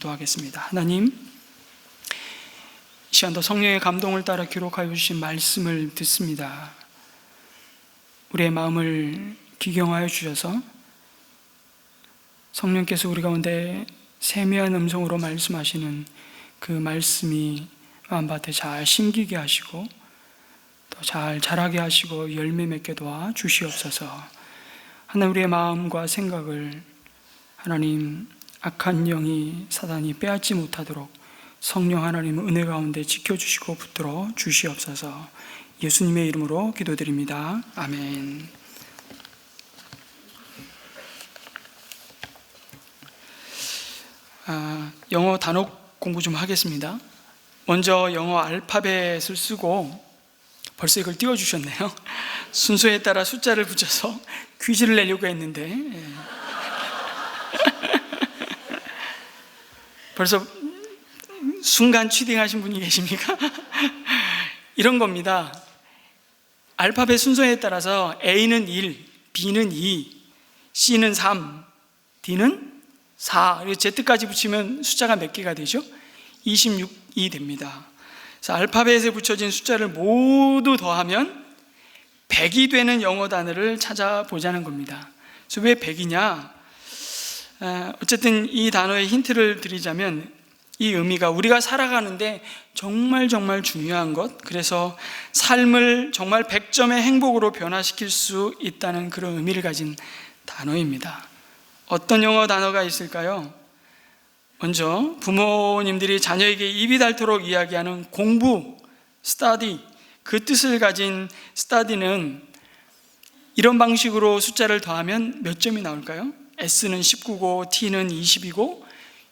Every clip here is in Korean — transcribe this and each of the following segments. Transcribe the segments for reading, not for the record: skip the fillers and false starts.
기도하겠습니다. 하나님, 이 시간도 성령의 감동을 따라 기록하여 주신 말씀을 듣습니다. 우리의 마음을 기경하여 주셔서 성령께서 우리 가운데 세미한 음성으로 말씀하시는 그 말씀이 마음밭에 잘 심기게 하시고 또 잘 자라게 하시고 열매 맺게 도와 주시옵소서. 하나님, 우리의 마음과 생각을 하나님 악한 영이 사단이 빼앗지 못하도록 성령 하나님 은혜 가운데 지켜주시고 붙들어 주시옵소서. 예수님의 이름으로 기도드립니다. 아멘. 영어 단어 공부 좀 하겠습니다. 먼저 영어 알파벳을 쓰고, 벌써 이걸 띄워주셨네요. 순서에 따라 숫자를 붙여서 퀴즈를 내려고 했는데 벌써 순간 취딩하신 분이 계십니까? 이런 겁니다. 알파벳 순서에 따라서 A는 1, B는 2, C는 3, D는 4, Z까지 붙이면 숫자가 몇 개가 되죠? 26이 됩니다. 그래서 알파벳에 붙여진 숫자를 모두 더하면 100이 되는 영어 단어를 찾아보자는 겁니다. 그래서 왜 100이냐? 어쨌든 이 단어의 힌트를 드리자면, 이 의미가 우리가 살아가는데 정말 중요한 것, 그래서 삶을 정말 100점의 행복으로 변화시킬 수 있다는 그런 의미를 가진 단어입니다. 어떤 영어 단어가 있을까요? 먼저 부모님들이 자녀에게 입이 닳도록 이야기하는 공부, study, 그 뜻을 가진 study는 이런 방식으로 숫자를 더하면 몇 점이 나올까요? S는 19고 T는 20이고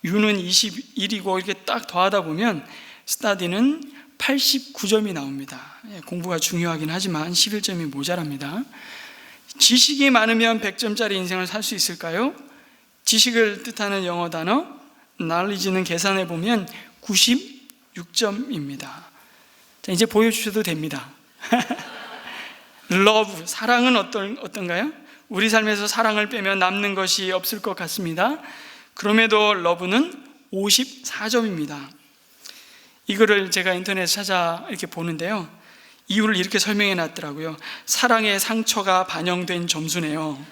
U는 21이고 이렇게 딱 더하다 보면 study는 89점이 나옵니다. 공부가 중요하긴 하지만 11점이 모자랍니다. 지식이 많으면 100점짜리 인생을 살 수 있을까요? 지식을 뜻하는 영어 단어 knowledge는 계산해 보면 96점입니다. 자, 이제 보여주셔도 됩니다. love, 사랑은 어떤가요? 우리 삶에서 사랑을 빼면 남는 것이 없을 것 같습니다. 그럼에도 love는 54점입니다. 이거를 제가 인터넷에 찾아 이렇게 보는데요, 이유를 이렇게 설명해 놨더라고요. 사랑의 상처가 반영된 점수네요.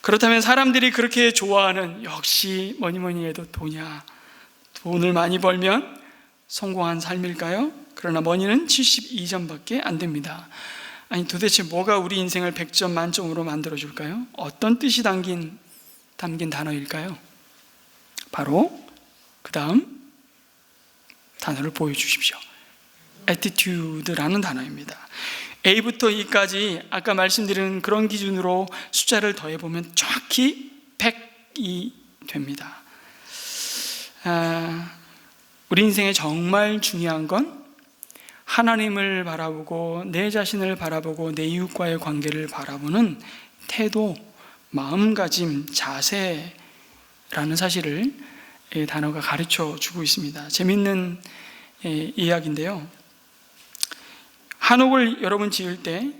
그렇다면 사람들이 그렇게 좋아하는, 역시 뭐니 해도 돈이야. 돈을 많이 벌면 성공한 삶일까요? 그러나 머니는 72점밖에 안 됩니다. 아니, 도대체 뭐가 우리 인생을 100점 만점으로 만들어줄까요? 어떤 뜻이 담긴 단어일까요? 바로 그 다음 단어를 보여주십시오. attitude라는 단어입니다. A부터 E까지 아까 말씀드린 그런 기준으로 숫자를 더해보면 정확히 100이 됩니다. 우리 인생에 정말 중요한 건 하나님을 바라보고 내 자신을 바라보고 내 이웃과의 관계를 바라보는 태도, 마음가짐, 자세라는 사실을 이 단어가 가르쳐 주고 있습니다. 재밌는 이야기인데요, 한옥을 여러분 지을 때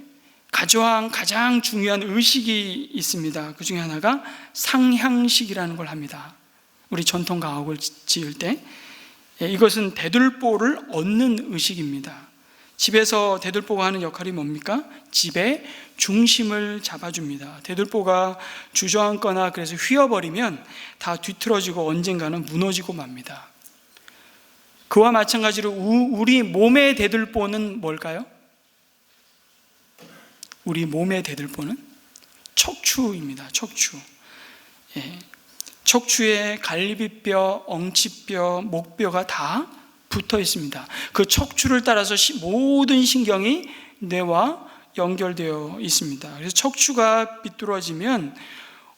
가장 중요한 의식이 있습니다. 그 중에 하나가 상향식이라는 걸 합니다. 우리 전통 가옥을 지을 때 이것은 대들보를 얻는 의식입니다. 집에서 대들보가 하는 역할이 뭡니까? 집의 중심을 잡아줍니다. 대들보가 주저앉거나 그래서 휘어버리면 다 뒤틀어지고 언젠가는 무너지고 맙니다. 그와 마찬가지로 우리 몸의 대들보는 뭘까요? 우리 몸의 대들보는 척추입니다. 척추. 척추에 갈비뼈, 엉치뼈, 목뼈가 다 붙어 있습니다. 그 척추를 따라서 모든 신경이 뇌와 연결되어 있습니다. 그래서 척추가 삐뚤어지면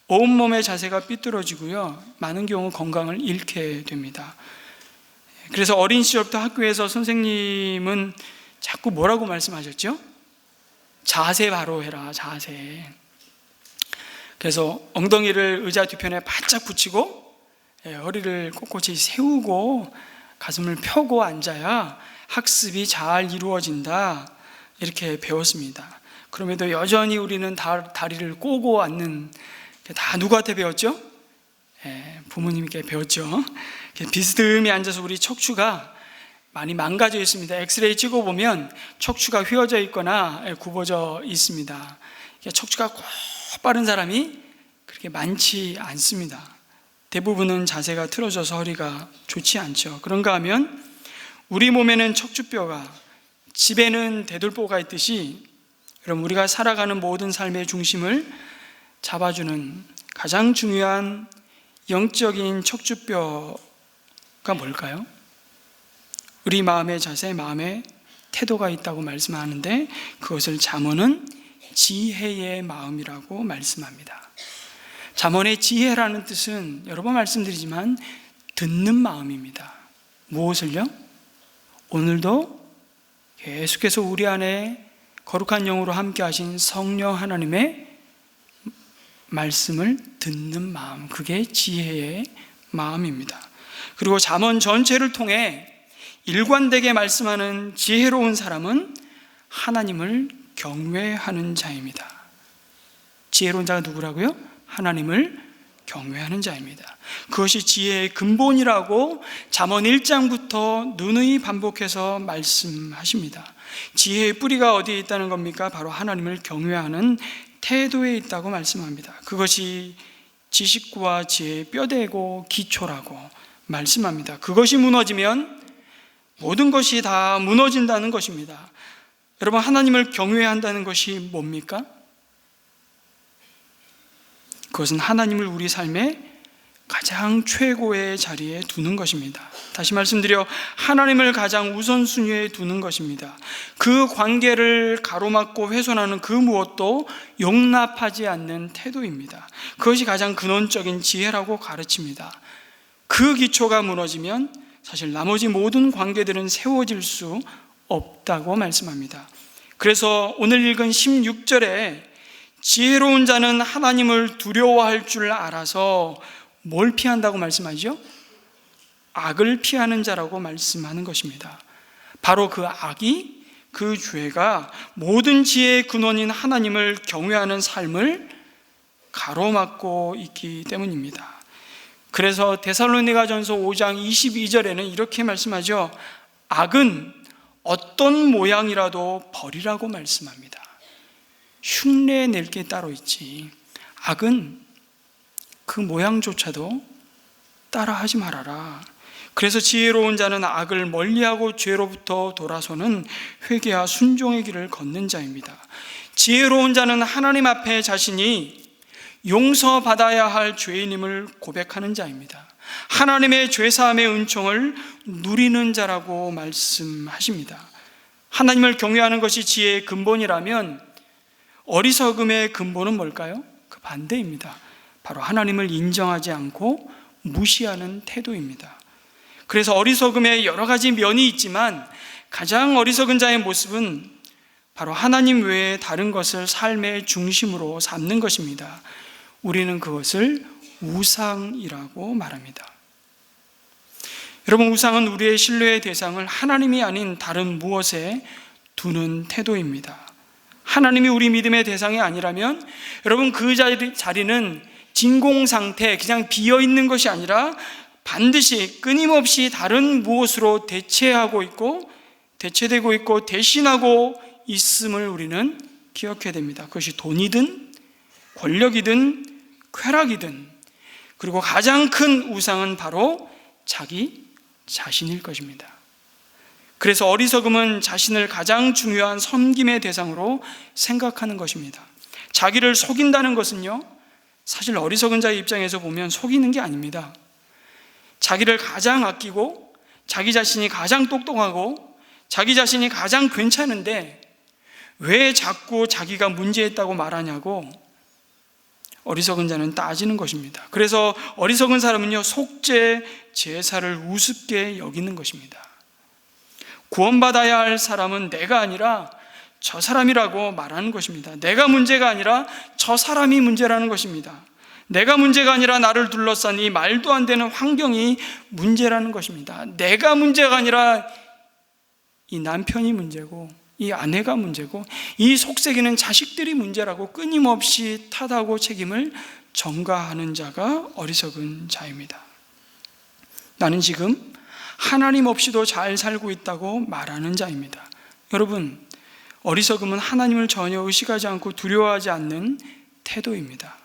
온몸의 자세가 삐뚤어지고요, 많은 경우 건강을 잃게 됩니다. 그래서 어린 시절부터 학교에서 선생님은 자꾸 뭐라고 말씀하셨죠? 자세 바로 해라, 자세. 그래서 엉덩이를 의자 뒤편에 바짝 붙이고 허리를 꼿꼿이 세우고 가슴을 펴고 앉아야 학습이 잘 이루어진다, 이렇게 배웠습니다. 그럼에도 여전히 우리는 다리를 꼬고 앉는, 다 누구한테 배웠죠? 부모님께 배웠죠. 비스듬히 앉아서 우리 척추가 많이 망가져 있습니다. 엑스레이 찍어보면 척추가 휘어져 있거나 굽어져 있습니다. 척추가 곧바른 사람이 그렇게 많지 않습니다. 대부분은 자세가 틀어져서 허리가 좋지 않죠. 그런가 하면 우리 몸에는 척추뼈가, 집에는 대들보가 있듯이 여러분, 우리가 살아가는 모든 삶의 중심을 잡아주는 가장 중요한 영적인 척추뼈가 뭘까요? 우리 마음의 자세, 마음의 태도가 있다고 말씀하는데 그것을 잠언은 지혜의 마음이라고 말씀합니다. 잠언의 지혜라는 뜻은 여러 번 말씀드리지만 듣는 마음입니다. 무엇을요? 오늘도 계속해서 우리 안에 거룩한 영으로 함께 하신 성령 하나님의 말씀을 듣는 마음, 그게 지혜의 마음입니다. 그리고 잠언 전체를 통해 일관되게 말씀하는 지혜로운 사람은 하나님을 경외하는 자입니다. 지혜로운 자가 누구라고요? 하나님을 경외하는 자입니다. 그것이 지혜의 근본이라고 잠언 1장부터 누누이 반복해서 말씀하십니다. 지혜의 뿌리가 어디에 있다는 겁니까? 바로 하나님을 경외하는 태도에 있다고 말씀합니다. 그것이 지식과 지혜의 뼈대고 기초라고 말씀합니다. 그것이 무너지면 모든 것이 다 무너진다는 것입니다. 여러분, 하나님을 경외한다는 것이 뭡니까? 그것은 하나님을 우리 삶의 가장 최고의 자리에 두는 것입니다. 다시 말씀드려 하나님을 가장 우선순위에 두는 것입니다. 그 관계를 가로막고 훼손하는 그 무엇도 용납하지 않는 태도입니다. 그것이 가장 근원적인 지혜라고 가르칩니다. 그 기초가 무너지면 사실 나머지 모든 관계들은 세워질 수 없다고 말씀합니다. 그래서 오늘 읽은 16절에 지혜로운 자는 하나님을 두려워할 줄 알아서 뭘 피한다고 말씀하죠? 악을 피하는 자라고 말씀하는 것입니다. 바로 그 악이, 그 죄가 모든 지혜의 근원인 하나님을 경외하는 삶을 가로막고 있기 때문입니다. 그래서 데살로니가전서 5장 22절에는 이렇게 말씀하죠. 악은 어떤 모양이라도 버리라고 말씀합니다. 흉내 낼 게 따로 있지, 악은 그 모양조차도 따라하지 말아라. 그래서 지혜로운 자는 악을 멀리하고 죄로부터 돌아서는 회개와 순종의 길을 걷는 자입니다. 지혜로운 자는 하나님 앞에 자신이 용서받아야 할 죄인임을 고백하는 자입니다. 하나님의 죄사함의 은총을 누리는 자라고 말씀하십니다. 하나님을 경외하는 것이 지혜의 근본이라면 어리석음의 근본은 뭘까요? 그 반대입니다. 바로 하나님을 인정하지 않고 무시하는 태도입니다. 그래서 어리석음의 여러 가지 면이 있지만 가장 어리석은 자의 모습은 바로 하나님 외에 다른 것을 삶의 중심으로 삼는 것입니다. 우리는 그것을 우상이라고 말합니다. 여러분, 우상은 우리의 신뢰의 대상을 하나님이 아닌 다른 무엇에 두는 태도입니다. 하나님이 우리 믿음의 대상이 아니라면 여러분, 그 자리는 진공상태, 그냥 비어있는 것이 아니라 반드시 끊임없이 다른 무엇으로 대체되고 있고 대신하고 있음을 우리는 기억해야 됩니다. 그것이 돈이든 권력이든 쾌락이든, 그리고 가장 큰 우상은 바로 자기 자신일 것입니다. 그래서 어리석음은 자신을 가장 중요한 섬김의 대상으로 생각하는 것입니다. 자기를 속인다는 것은요, 사실 어리석은 자의 입장에서 보면 속이는 게 아닙니다. 자기를 가장 아끼고 자기 자신이 가장 똑똑하고 자기 자신이 가장 괜찮은데 왜 자꾸 자기가 문제있다고 말하냐고 어리석은 자는 따지는 것입니다. 그래서 어리석은 사람은요, 속죄 제사를 우습게 여기는 것입니다. 구원받아야 할 사람은 내가 아니라 저 사람이라고 말하는 것입니다. 내가 문제가 아니라 저 사람이 문제라는 것입니다. 내가 문제가 아니라 나를 둘러싼 이 말도 안 되는 환경이 문제라는 것입니다. 내가 문제가 아니라 이 남편이 문제고 이 아내가 문제고 이 속썩이는 자식들이 문제라고 끊임없이 탓하고 책임을 전가하는 자가 어리석은 자입니다. 나는 지금 하나님 없이도 잘 살고 있다고 말하는 자입니다. 여러분, 어리석음은 하나님을 전혀 의식하지 않고 두려워하지 않는 태도입니다.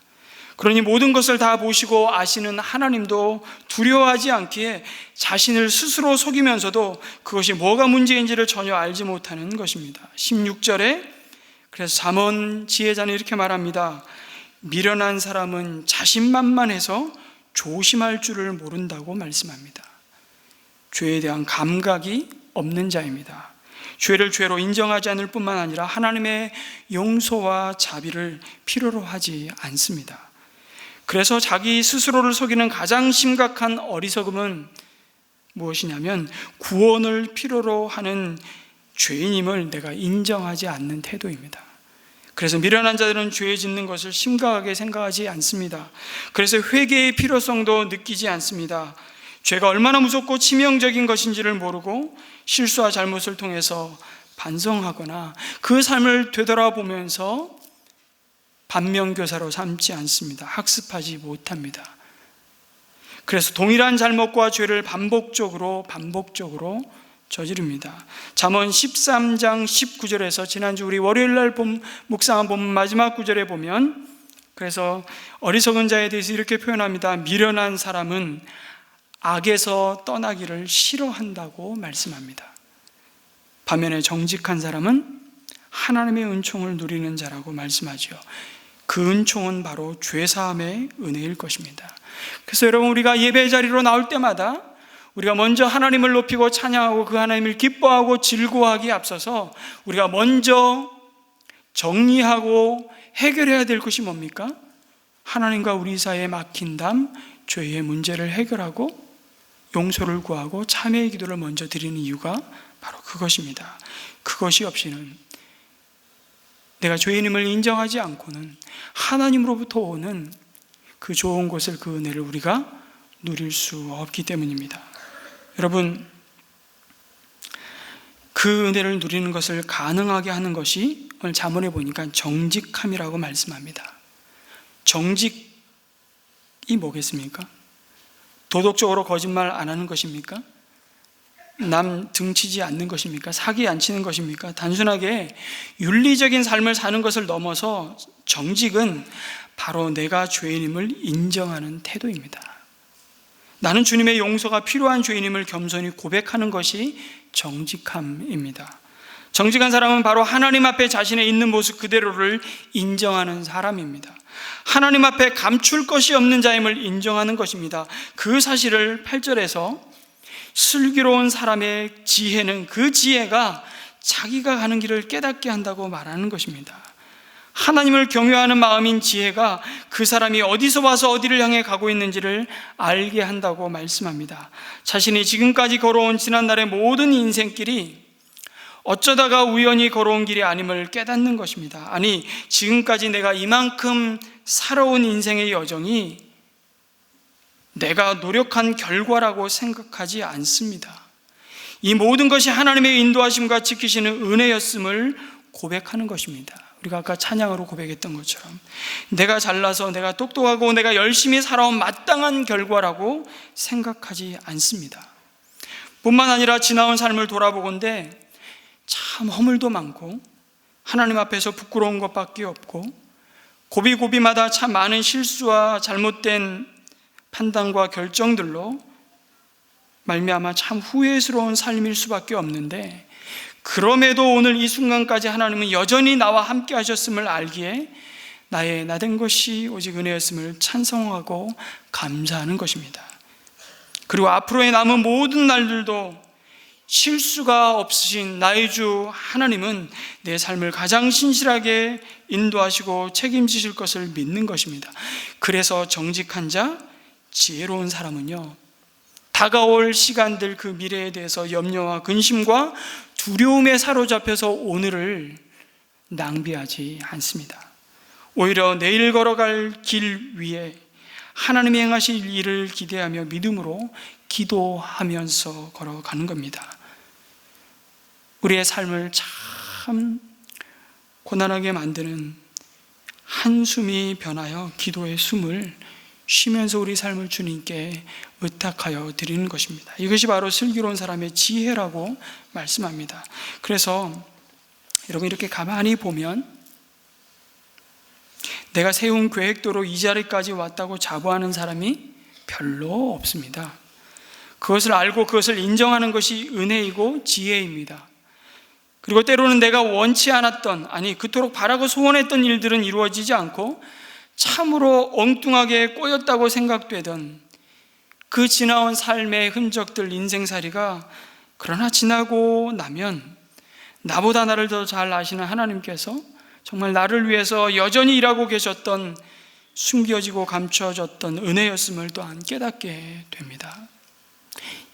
그러니 모든 것을 다 보시고 아시는 하나님도 두려워하지 않기에 자신을 스스로 속이면서도 그것이 뭐가 문제인지를 전혀 알지 못하는 것입니다. 16절에 그래서 잠언 지혜자는 이렇게 말합니다. 미련한 사람은 자신만만해서 조심할 줄을 모른다고 말씀합니다. 죄에 대한 감각이 없는 자입니다. 죄를 죄로 인정하지 않을 뿐만 아니라 하나님의 용서와 자비를 필요로 하지 않습니다. 그래서 자기 스스로를 속이는 가장 심각한 어리석음은 무엇이냐면 구원을 필요로 하는 죄인임을 내가 인정하지 않는 태도입니다. 그래서 미련한 자들은 죄 짓는 것을 심각하게 생각하지 않습니다. 그래서 회개의 필요성도 느끼지 않습니다. 죄가 얼마나 무섭고 치명적인 것인지를 모르고 실수와 잘못을 통해서 반성하거나 그 삶을 되돌아보면서 반면교사로 삼지 않습니다. 학습하지 못합니다. 그래서 동일한 잘못과 죄를 반복적으로 저지릅니다. 잠언 13장 19절에서 지난주 우리 월요일날 묵상한 본문 마지막 구절에 보면 그래서 어리석은 자에 대해서 이렇게 표현합니다. 미련한 사람은 악에서 떠나기를 싫어한다고 말씀합니다. 반면에 정직한 사람은 하나님의 은총을 누리는 자라고 말씀하죠. 그 은총은 바로 죄사함의 은혜일 것입니다. 그래서 여러분, 우리가 예배 자리로 나올 때마다 우리가 먼저 하나님을 높이고 찬양하고 그 하나님을 기뻐하고 즐거워하기에 앞서서 우리가 먼저 정리하고 해결해야 될 것이 뭡니까? 하나님과 우리 사이에 막힌 담, 죄의 문제를 해결하고 용서를 구하고 참회의 기도를 먼저 드리는 이유가 바로 그것입니다. 그것이 없이는 내가 죄인임을 인정하지 않고는 하나님으로부터 오는 그 좋은 것을, 그 은혜를 우리가 누릴 수 없기 때문입니다. 여러분, 그 은혜를 누리는 것을 가능하게 하는 것이 오늘 잠언에 보니까 정직함이라고 말씀합니다. 정직이 뭐겠습니까? 도덕적으로 거짓말 안 하는 것입니까? 남 등치지 않는 것입니까? 사기 안 치는 것입니까? 단순하게 윤리적인 삶을 사는 것을 넘어서 정직은 바로 내가 죄인임을 인정하는 태도입니다. 나는 주님의 용서가 필요한 죄인임을 겸손히 고백하는 것이 정직함입니다. 정직한 사람은 바로 하나님 앞에 자신의 있는 모습 그대로를 인정하는 사람입니다. 하나님 앞에 감출 것이 없는 자임을 인정하는 것입니다. 그 사실을 8절에서 슬기로운 사람의 지혜는 그 지혜가 자기가 가는 길을 깨닫게 한다고 말하는 것입니다. 하나님을 경외하는 마음인 지혜가 그 사람이 어디서 와서 어디를 향해 가고 있는지를 알게 한다고 말씀합니다. 자신이 지금까지 걸어온 지난날의 모든 인생길이 어쩌다가 우연히 걸어온 길이 아님을 깨닫는 것입니다. 아니, 지금까지 내가 이만큼 살아온 인생의 여정이 내가 노력한 결과라고 생각하지 않습니다. 이 모든 것이 하나님의 인도하심과 지키시는 은혜였음을 고백하는 것입니다. 우리가 아까 찬양으로 고백했던 것처럼 내가 잘나서, 내가 똑똑하고 내가 열심히 살아온 마땅한 결과라고 생각하지 않습니다. 뿐만 아니라 지나온 삶을 돌아보건대 참 허물도 많고 하나님 앞에서 부끄러운 것밖에 없고 고비고비마다 참 많은 실수와 잘못된 판단과 결정들로 말미암아 참 후회스러운 삶일 수밖에 없는데, 그럼에도 오늘 이 순간까지 하나님은 여전히 나와 함께 하셨음을 알기에 나의 나된 것이 오직 은혜였음을 찬송하고 감사하는 것입니다. 그리고 앞으로의 남은 모든 날들도 실수가 없으신 나의 주 하나님은 내 삶을 가장 신실하게 인도하시고 책임지실 것을 믿는 것입니다. 그래서 정직한 자, 지혜로운 사람은요, 다가올 시간들 그 미래에 대해서 염려와 근심과 두려움에 사로잡혀서 오늘을 낭비하지 않습니다. 오히려 내일 걸어갈 길 위에 하나님이 행하실 일을 기대하며 믿음으로 기도하면서 걸어가는 겁니다. 우리의 삶을 참 고난하게 만드는 한숨이 변하여 기도의 숨을 쉬면서 우리 삶을 주님께 의탁하여 드리는 것입니다. 이것이 바로 슬기로운 사람의 지혜라고 말씀합니다. 그래서 여러분, 이렇게 가만히 보면 내가 세운 계획대로 이 자리까지 왔다고 자부하는 사람이 별로 없습니다. 그것을 알고 그것을 인정하는 것이 은혜이고 지혜입니다. 그리고 때로는 내가 원치 않았던, 아니 그토록 바라고 소원했던 일들은 이루어지지 않고 참으로 엉뚱하게 꼬였다고 생각되던 그 지나온 삶의 흔적들, 인생살이가 그러나 지나고 나면 나보다 나를 더 잘 아시는 하나님께서 정말 나를 위해서 여전히 일하고 계셨던, 숨겨지고 감춰졌던 은혜였음을 또한 깨닫게 됩니다.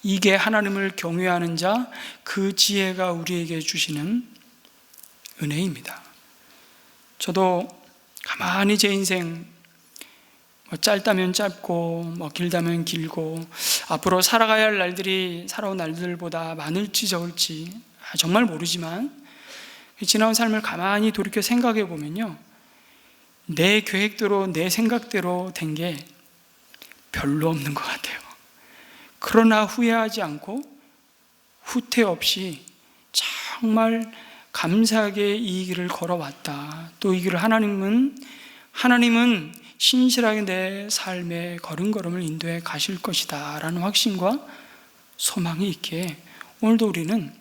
이게 하나님을 경외하는 자, 그 지혜가 우리에게 주시는 은혜입니다. 저도 가만히 제 인생 짧다면 짧고 길다면 길고 앞으로 살아가야 할 날들이 살아온 날들보다 많을지 적을지 정말 모르지만, 지나온 삶을 가만히 돌이켜 생각해 보면요, 내 계획대로 내 생각대로 된 게 별로 없는 것 같아요. 그러나 후회하지 않고 후퇴 없이 정말 감사하게 이 길을 걸어왔다. 또 이 길을 하나님은 신실하게 내 삶의 걸음걸음을 인도해 가실 것이다 라는 확신과 소망이 있기에 오늘도 우리는,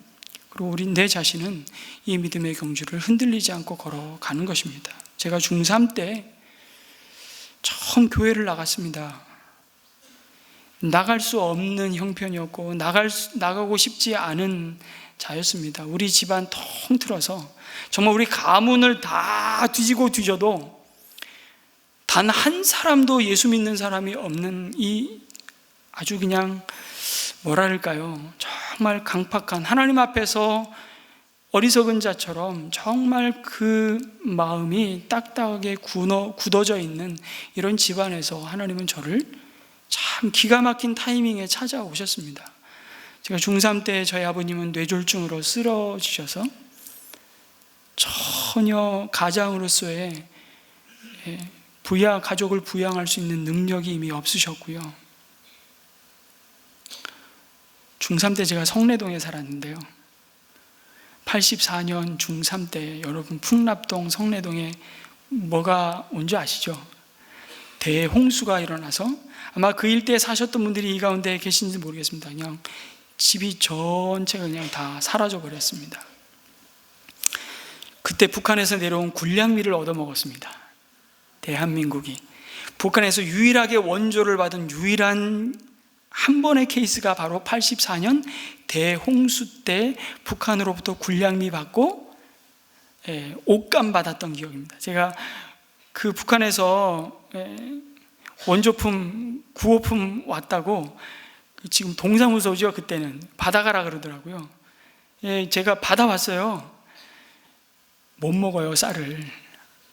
그리고 내 자신은 이 믿음의 경주를 흔들리지 않고 걸어가는 것입니다. 제가 중3 때 처음 교회를 나갔습니다. 나갈 수 없는 형편이었고 나가고 싶지 않은 자였습니다. 우리 집안 통틀어서 정말 우리 가문을 다 뒤지고 뒤져도 단 한 사람도 예수 믿는 사람이 없는 이 아주 그냥 뭐랄까요, 정말 강팍한, 하나님 앞에서 어리석은 자처럼 정말 그 마음이 딱딱하게 굳어져 있는 이런 집안에서 하나님은 저를 참 기가 막힌 타이밍에 찾아오셨습니다. 제가 중3 때 저희 아버님은 뇌졸중으로 쓰러지셔서 전혀 가장으로서의 가족을 부양할 수 있는 능력이 이미 없으셨고요. 중3 때 제가 성내동에 살았는데요, 84년 중3 때 여러분 풍납동 성내동에 뭐가 온 줄 아시죠? 대홍수가 일어나서 아마 그 일대에 사셨던 분들이 이 가운데 계신지 모르겠습니다. 그냥 집이 전체가 그냥 다 사라져 버렸습니다. 그때 북한에서 내려온 군량미를 얻어먹었습니다. 대한민국이 북한에서 유일하게 원조를 받은 유일한 한 번의 케이스가 바로 84년 대홍수 때 북한으로부터 군량미 받고 옷감 받았던 기억입니다. 제가 그 북한에서 원조품, 구호품 왔다고, 지금 동사무소죠, 그때는 받아가라 그러더라고요. 제가 받아왔어요. 못 먹어요, 쌀을.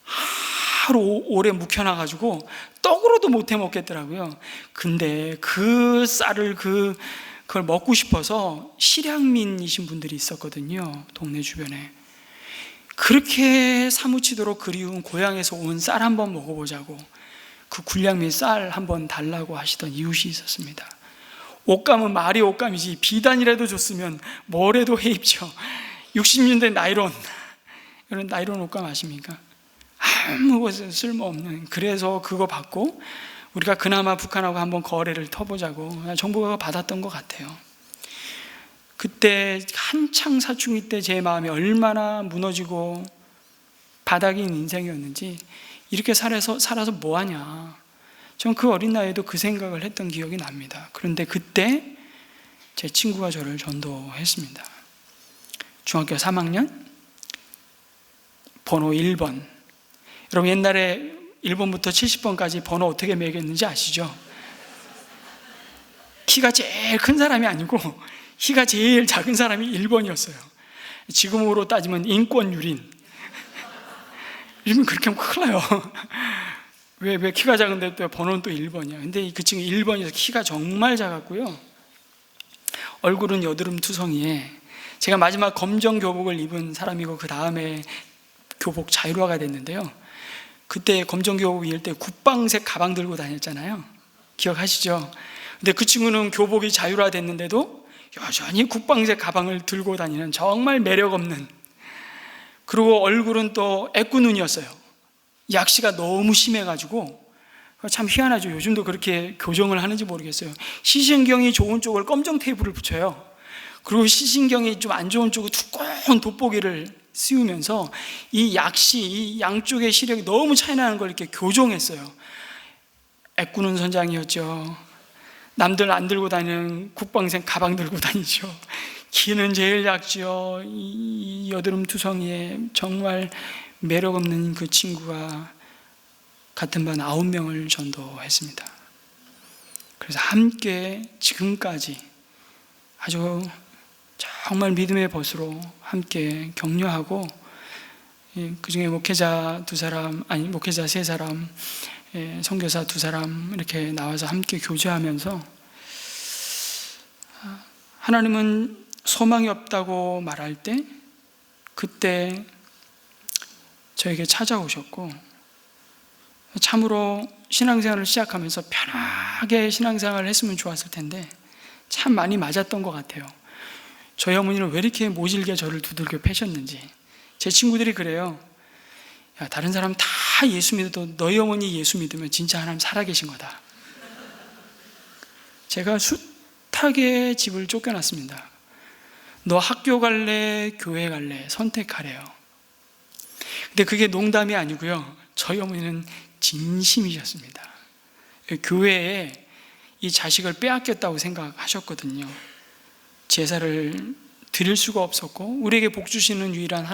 하루 오래 묵혀놔가지고 떡으로도 못 해먹겠더라고요. 근데 그 쌀을 그걸 먹고 싶어서 실향민이신 분들이 있었거든요, 동네 주변에. 그렇게 사무치도록 그리운 고향에서 온 쌀 한번 먹어보자고 그 군량미 쌀 한번 달라고 하시던 이웃이 있었습니다. 옷감은 말이 옷감이지 비단이라도 줬으면 뭐래도 해입죠. 60년대 나이론, 이런 나이론 옷감 아십니까? 아무 것은 쓸모없는. 그래서 그거 받고 우리가 그나마 북한하고 한번 거래를 터보자고 정부가 받았던 것 같아요. 그때 한창 사춘기 때 제 마음이 얼마나 무너지고 바닥인 인생이었는지, 이렇게 살아서 뭐하냐, 전 그 어린 나이에도 그 생각을 했던 기억이 납니다. 그런데 그때 제 친구가 저를 전도했습니다. 중학교 3학년 번호 1번. 여러분 옛날에 1번부터 70번까지 번호 어떻게 매겼는지 아시죠? 키가 제일 큰 사람이 아니고 키가 제일 작은 사람이 1번이었어요. 지금으로 따지면 인권유린. 요즘은 그렇게 하면 큰일 나요. 왜 키가 작은데 또 번호는 또 1번이야. 근데 그 친구 1번이어서 키가 정말 작았고요, 얼굴은 여드름투성이에, 제가 마지막 검정 교복을 입은 사람이고 그 다음에 교복 자유화가 됐는데요, 그때 검정교복일 때 국방색 가방 들고 다녔잖아요. 기억하시죠? 근데 그 친구는 교복이 자율화됐는데도 여전히 국방색 가방을 들고 다니는 정말 매력 없는, 그리고 얼굴은 또 애꾸눈이었어요. 약시가 너무 심해가지고 참 희한하죠. 요즘도 그렇게 교정을 하는지 모르겠어요. 시신경이 좋은 쪽을 검정 테이프를 붙여요. 그리고 시신경이 좀 안 좋은 쪽은 두꺼운 돋보기를 씌우면서 이 약시, 이 양쪽의 시력이 너무 차이 나는 걸 이렇게 교정했어요. 애꾸는 선장이었죠. 남들 안 들고 다니는 국방색 가방 들고 다니죠. 키는 제일 작죠. 이 여드름 투성이에 정말 매력 없는 그 친구가 같은 반 9명을 전도했습니다. 그래서 함께 지금까지 아주 정말 믿음의 벗으로 함께 격려하고, 그 중에 목회자 2사람, 아니 목회자 3사람, 선교사 2사람 이렇게 나와서 함께 교제하면서, 하나님은 소망이 없다고 말할 때 그때 저에게 찾아오셨고, 참으로 신앙생활을 시작하면서 편하게 신앙생활을 했으면 좋았을 텐데 참 많이 맞았던 것 같아요. 저희 어머니는 왜 이렇게 모질게 저를 두들겨 패셨는지. 제 친구들이 그래요. 야, 다른 사람 다 예수 믿어도 너희 어머니 예수 믿으면 진짜 하나님 살아계신 거다. 제가 숱하게 집을 쫓겨났습니다. 너 학교 갈래, 교회 갈래, 선택하래요. 근데 그게 농담이 아니고요, 저희 어머니는 진심이셨습니다. 교회에 이 자식을 빼앗겼다고 생각하셨거든요. 제사를 드릴 수가 없었고, 우리에게 복 주시는 유일한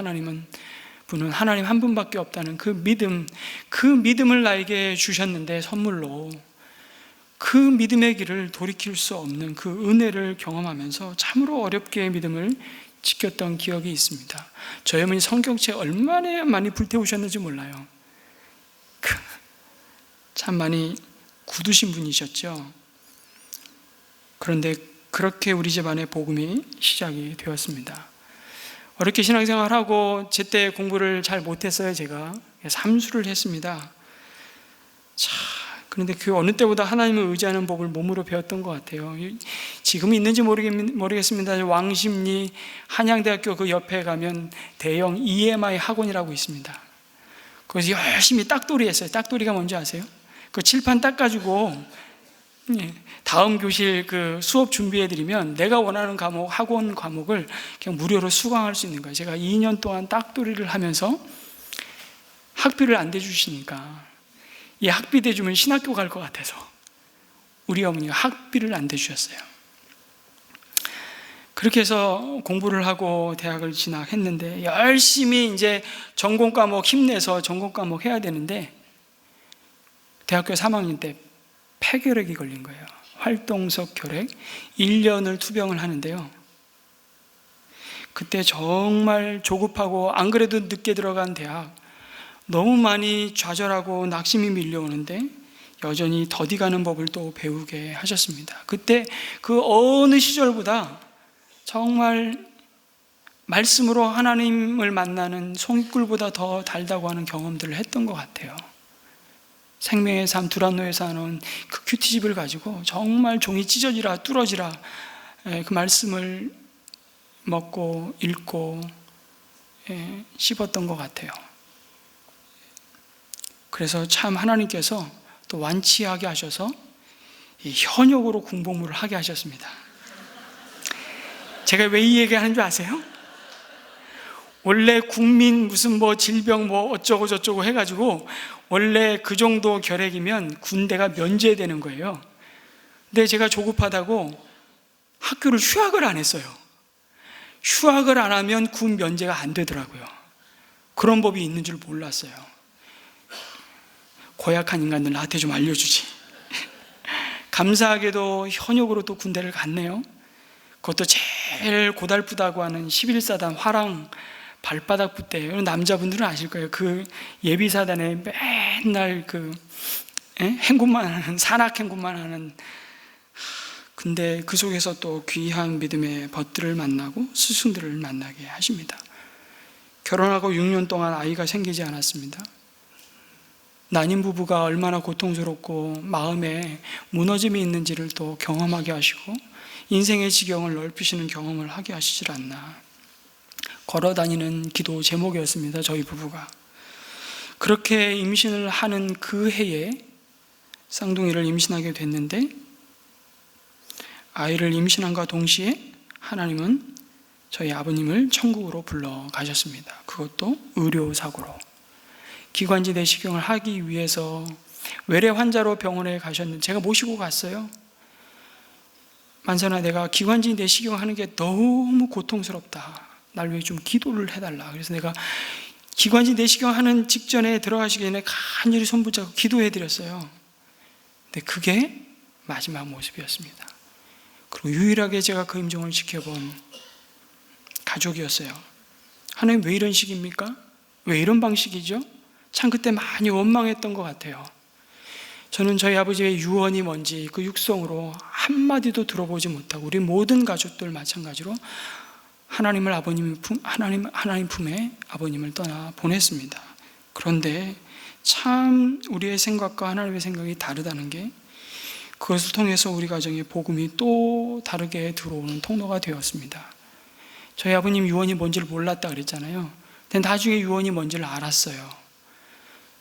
분은 하나님 한 분밖에 없다는 그 믿음을 나에게 주셨는데, 선물로 그 믿음의 길을 돌이킬 수 없는 그 은혜를 경험하면서 참으로 어렵게 믿음을 지켰던 기억이 있습니다. 저희 어머니 성경책 얼마나 많이 불태우셨는지 몰라요. 참 많이 굳으신 분이셨죠. 그런데 그렇게 우리 집안의 복음이 시작이 되었습니다. 어렵게 신앙생활하고 제때 공부를 잘 못했어요. 제가 삼수를 했습니다. 그런데 그 어느 때보다 하나님을 의지하는 법을 몸으로 배웠던 것 같아요. 지금 있는지 모르겠습니다. 왕십리 한양대학교 그 옆에 가면 대형 EMI 학원이라고 있습니다. 거기서 열심히 딱돌이 했어요. 딱돌이가 뭔지 아세요? 그 칠판 닦아주고 다음 교실 그 수업 준비해드리면 내가 원하는 학원 과목을 그냥 무료로 수강할 수 있는 거예요. 제가 2년 동안 딱돌이를 하면서 학비를 안 대주시니까, 이 학비 대주면 신학교 갈 것 같아서 우리 어머니가 학비를 안 대주셨어요. 그렇게 해서 공부를 하고 대학을 진학했는데, 열심히 이제 전공 과목 힘내서 전공 과목 해야 되는데, 대학교 3학년 때 폐결핵이 걸린 거예요. 활동성 결핵. 1년을 투병을 하는데요, 그때 정말 조급하고, 안 그래도 늦게 들어간 대학, 너무 많이 좌절하고 낙심이 밀려오는데 여전히 더디가는 법을 또 배우게 하셨습니다. 그때 그 어느 시절보다 정말 말씀으로 하나님을 만나는 송이꿀보다 더 달다고 하는 경험들을 했던 것 같아요. 생명의 삶 두란노에서 하는 그 큐티집을 가지고 정말 종이 찢어지라 뚫어지라 그 말씀을 먹고 읽고 씹었던 것 같아요. 그래서 참 하나님께서 또 완치하게 하셔서 현역으로 군복무를 하게 하셨습니다. 제가 왜 이 얘기 하는 줄 아세요? 원래 국민 무슨 질병 어쩌고 저쩌고 해가지고 원래 그 정도 결핵이면 군대가 면제되는 거예요. 근데 제가 조급하다고 학교를 휴학을 안 했어요. 휴학을 안 하면 군 면제가 안 되더라고요. 그런 법이 있는 줄 몰랐어요. 고약한 인간들 나한테 좀 알려주지. 감사하게도 현역으로 또 군대를 갔네요. 그것도 제일 고달프다고 하는 11사단 화랑 발바닥 부대. 남자분들은 아실 거예요. 그 예비사단에 맨날 행군만 하는, 산악 행군만 하는. 근데 그 속에서 또 귀한 믿음의 벗들을 만나고 스승들을 만나게 하십니다. 결혼하고 6년 동안 아이가 생기지 않았습니다. 난임 부부가 얼마나 고통스럽고 마음에 무너짐이 있는지를 또 경험하게 하시고 인생의 지경을 넓히시는 경험을 하게 하시질 않나. 걸어다니는 기도 제목이었습니다. 저희 부부가. 그렇게 임신을 하는 그 해에 쌍둥이를 임신하게 됐는데, 아이를 임신함과 동시에 하나님은 저희 아버님을 천국으로 불러가셨습니다. 그것도 의료사고로. 기관지 내시경을 하기 위해서 외래 환자로 병원에 가셨는데 제가 모시고 갔어요. 만선아, 내가 기관지 내시경 하는 게 너무 고통스럽다. 날 위해 좀 기도를 해달라. 그래서 내가 기관지 내시경 하는 직전에 들어가시기 전에 간절히 손 붙잡고 기도해 드렸어요. 근데 그게 마지막 모습이었습니다. 그리고 유일하게 제가 그 임종을 지켜본 가족이었어요. 하나님, 왜 이런 식입니까? 왜 이런 방식이죠? 참 그때 많이 원망했던 것 같아요. 저는 저희 아버지의 유언이 뭔지 그 육성으로 한마디도 들어보지 못하고 우리 모든 가족들 마찬가지로 하나님 품에 아버님을 떠나 보냈습니다. 그런데 참 우리의 생각과 하나님의 생각이 다르다는 게, 그것을 통해서 우리 가정에 복음이 또 다르게 들어오는 통로가 되었습니다. 저희 아버님 유언이 뭔지를 몰랐다 그랬잖아요. 근데 나중에 유언이 뭔지를 알았어요.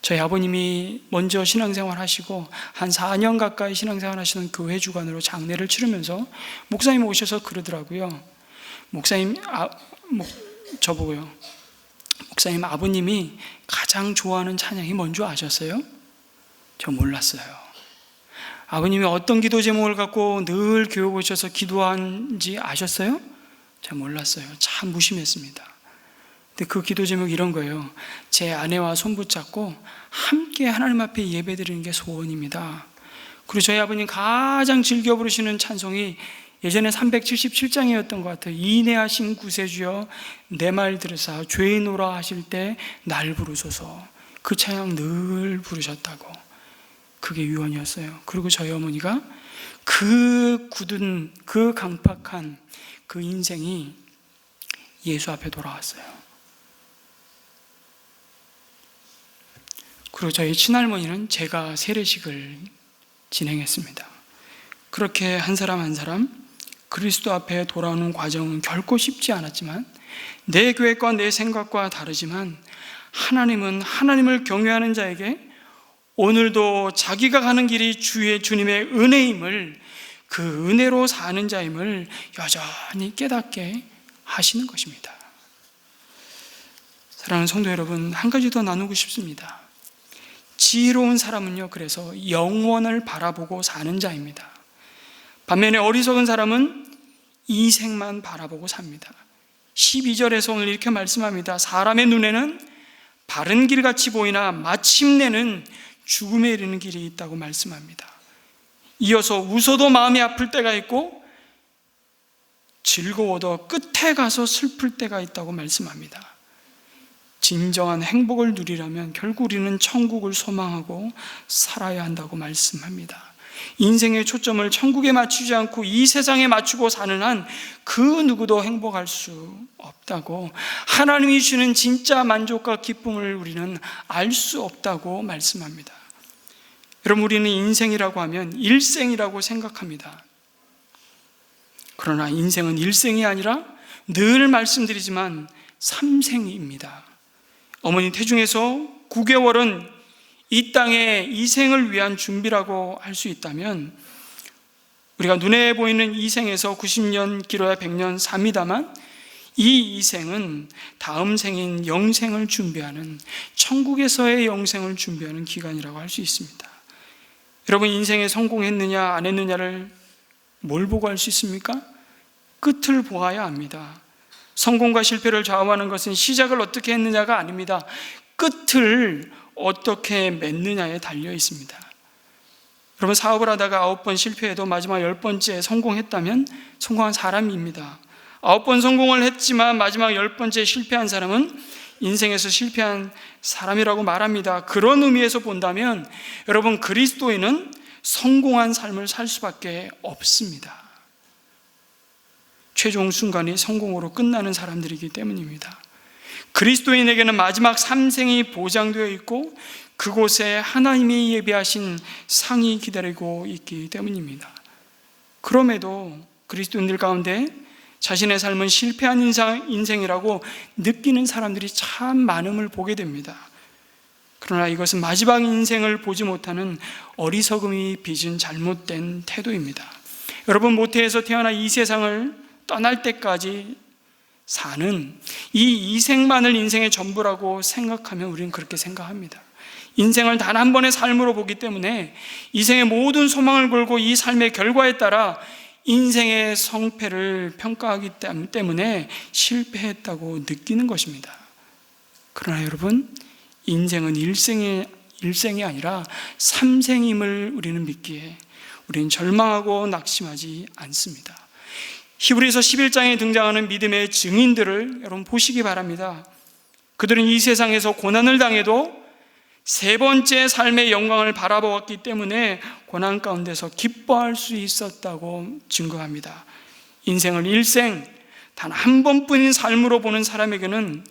저희 아버님이 먼저 신앙생활 하시고 한 4년 가까이 신앙생활 하시는 교회 주관으로 장례를 치르면서 목사님 오셔서 그러더라고요. 저보고요. 목사님, 아버님이 가장 좋아하는 찬양이 뭔지 아셨어요? 저 몰랐어요. 아버님이 어떤 기도 제목을 갖고 늘 교회 오셔서 기도한지 아셨어요? 잘 몰랐어요. 참 무심했습니다. 근데 그 기도 제목이 이런 거예요. 제 아내와 손 붙잡고 함께 하나님 앞에 예배드리는 게 소원입니다. 그리고 저희 아버님 가장 즐겨 부르시는 찬송이 예전에 377장이었던 것 같아요. 인내하신 구세주여 내 말 들으사 죄인오라 하실 때 날 부르소서. 그 찬양 늘 부르셨다고. 그게 유언이었어요. 그리고 저희 어머니가 그 굳은, 그 강팍한 그 인생이 예수 앞에 돌아왔어요. 그리고 저희 친할머니는 제가 세례식을 진행했습니다. 그렇게 한 사람 한 사람 그리스도 앞에 돌아오는 과정은 결코 쉽지 않았지만, 내 계획과 내 생각과 다르지만 하나님은 하나님을 경외하는 자에게 오늘도 자기가 가는 길이 주님의 은혜임을, 그 은혜로 사는 자임을 여전히 깨닫게 하시는 것입니다. 사랑하는 성도 여러분, 한 가지 더 나누고 싶습니다. 지혜로운 사람은요, 그래서 영원을 바라보고 사는 자입니다. 반면에 어리석은 사람은 이생만 바라보고 삽니다. 12절에서 오늘 이렇게 말씀합니다. 사람의 눈에는 바른 길같이 보이나 마침내는 죽음에 이르는 길이 있다고 말씀합니다. 이어서 웃어도 마음이 아플 때가 있고 즐거워도 끝에 가서 슬플 때가 있다고 말씀합니다. 진정한 행복을 누리려면 결국 우리는 천국을 소망하고 살아야 한다고 말씀합니다. 인생의 초점을 천국에 맞추지 않고 이 세상에 맞추고 사는 한 그 누구도 행복할 수 없다고, 하나님이 주는 진짜 만족과 기쁨을 우리는 알 수 없다고 말씀합니다. 여러분, 우리는 인생이라고 하면 일생이라고 생각합니다. 그러나 인생은 일생이 아니라 늘 말씀드리지만 삼생입니다. 어머니 태중에서 9개월은 이 땅에 이 생을 위한 준비라고 할 수 있다면, 우리가 눈에 보이는 이 생에서 90년 길어야 100년 삽니다만, 이 생은 다음 생인 영생을 준비하는, 천국에서의 영생을 준비하는 기간이라고 할 수 있습니다. 여러분, 인생에 성공했느냐 안 했느냐를 뭘 보고 알 수 있습니까? 끝을 보아야 합니다. 성공과 실패를 좌우하는 것은 시작을 어떻게 했느냐가 아닙니다. 끝을 어떻게 맺느냐에 달려 있습니다. 여러분, 사업을 하다가 9번 실패해도 마지막 10번째 성공했다면 성공한 사람입니다. 9번 성공을 했지만 마지막 10번째 실패한 사람은 인생에서 실패한 사람이라고 말합니다. 그런 의미에서 본다면 여러분, 그리스도인은 성공한 삶을 살 수밖에 없습니다. 최종 순간이 성공으로 끝나는 사람들이기 때문입니다. 그리스도인에게는 마지막 삼생이 보장되어 있고 그곳에 하나님이 예비하신 상이 기다리고 있기 때문입니다. 그럼에도 그리스도인들 가운데 자신의 삶은 실패한 인생이라고 느끼는 사람들이 참 많음을 보게 됩니다. 그러나 이것은 마지막 인생을 보지 못하는 어리석음이 빚은 잘못된 태도입니다. 여러분, 모태에서 태어나 이 세상을 떠날 때까지 사는 이 이생만을 인생의 전부라고 생각하면 우리는 그렇게 생각합니다. 인생을 단 한 번의 삶으로 보기 때문에 이생의 모든 소망을 걸고 이 삶의 결과에 따라 인생의 성패를 평가하기 때문에 실패했다고 느끼는 것입니다. 그러나 여러분, 인생은 일생이 아니라 삼생임을 우리는 믿기에 우리는 절망하고 낙심하지 않습니다. 히브리서 11장에 등장하는 믿음의 증인들을 여러분 보시기 바랍니다. 그들은 이 세상에서 고난을 당해도 세 번째 삶의 영광을 바라보았기 때문에 고난 가운데서 기뻐할 수 있었다고 증거합니다. 인생을 일생, 단 한 번뿐인 삶으로 보는 사람에게는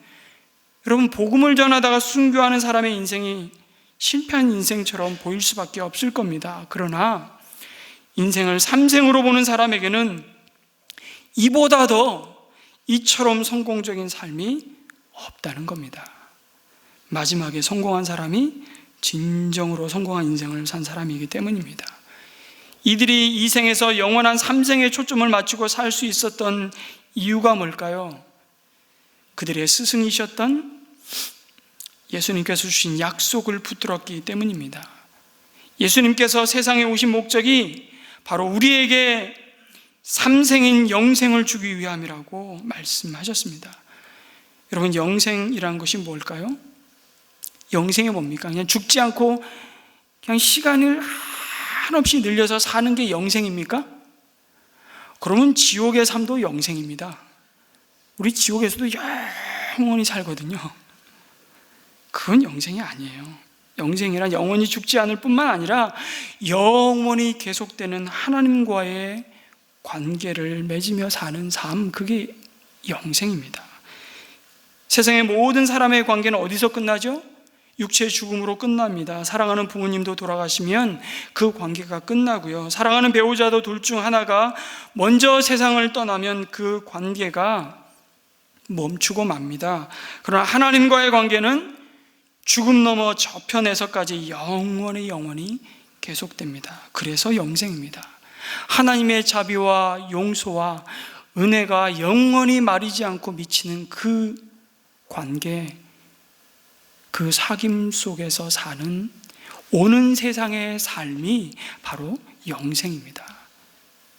여러분, 복음을 전하다가 순교하는 사람의 인생이 실패한 인생처럼 보일 수밖에 없을 겁니다. 그러나 인생을 삼생으로 보는 사람에게는 이보다 더 이처럼 성공적인 삶이 없다는 겁니다. 마지막에 성공한 사람이 진정으로 성공한 인생을 산 사람이기 때문입니다. 이들이 이 생에서 영원한 삼생에 초점을 맞추고 살 수 있었던 이유가 뭘까요? 그들의 스승이셨던 예수님께서 주신 약속을 붙들었기 때문입니다. 예수님께서 세상에 오신 목적이 바로 우리에게 삼생인 영생을 주기 위함이라고 말씀하셨습니다. 여러분, 영생이라는 것이 뭘까요? 영생이 뭡니까? 그냥 죽지 않고 그냥 시간을 한없이 늘려서 사는 게 영생입니까? 그러면 지옥의 삶도 영생입니다. 우리 지옥에서도 영원히 살거든요. 그건 영생이 아니에요. 영생이란 영원히 죽지 않을 뿐만 아니라 영원히 계속되는 하나님과의 관계를 맺으며 사는 삶, 그게 영생입니다. 세상의 모든 사람의 관계는 어디서 끝나죠? 육체의 죽음으로 끝납니다. 사랑하는 부모님도 돌아가시면 그 관계가 끝나고요. 사랑하는 배우자도 둘 중 하나가 먼저 세상을 떠나면 그 관계가 멈추고 맙니다. 그러나 하나님과의 관계는 죽음 넘어 저편에서까지 영원히 계속됩니다. 그래서 영생입니다. 하나님의 자비와 용서와 은혜가 영원히 마르지 않고 미치는 그 관계, 그 사귐 속에서 사는 오는 세상의 삶이 바로 영생입니다.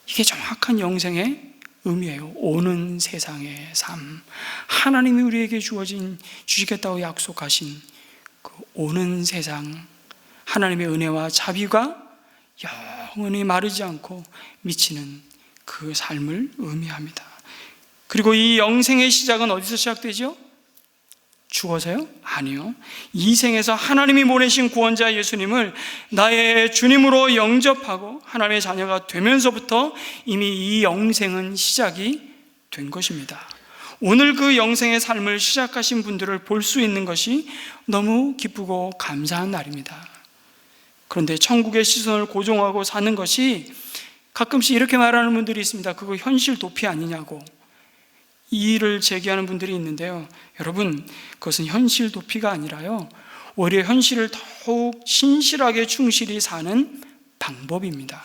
이게 정확한 영생의 의미예요. 오는 세상의 삶, 하나님이 우리에게 주시겠다고 약속하신 그 오는 세상, 하나님의 은혜와 자비가 영원히 마르지 않고 미치는 그 삶을 의미합니다. 그리고 이 영생의 시작은 어디서 시작되죠? 죽어서요? 아니요. 이 생에서 하나님이 보내신 구원자 예수님을 나의 주님으로 영접하고 하나님의 자녀가 되면서부터 이미 이 영생은 시작이 된 것입니다. 오늘 그 영생의 삶을 시작하신 분들을 볼 수 있는 것이 너무 기쁘고 감사한 날입니다. 그런데 천국의 시선을 고정하고 사는 것이 가끔씩 이렇게 말하는 분들이 있습니다. 그거 현실 도피 아니냐고 이의를 제기하는 분들이 있는데요. 여러분, 그것은 현실 도피가 아니라요, 오히려 현실을 더욱 신실하게 충실히 사는 방법입니다.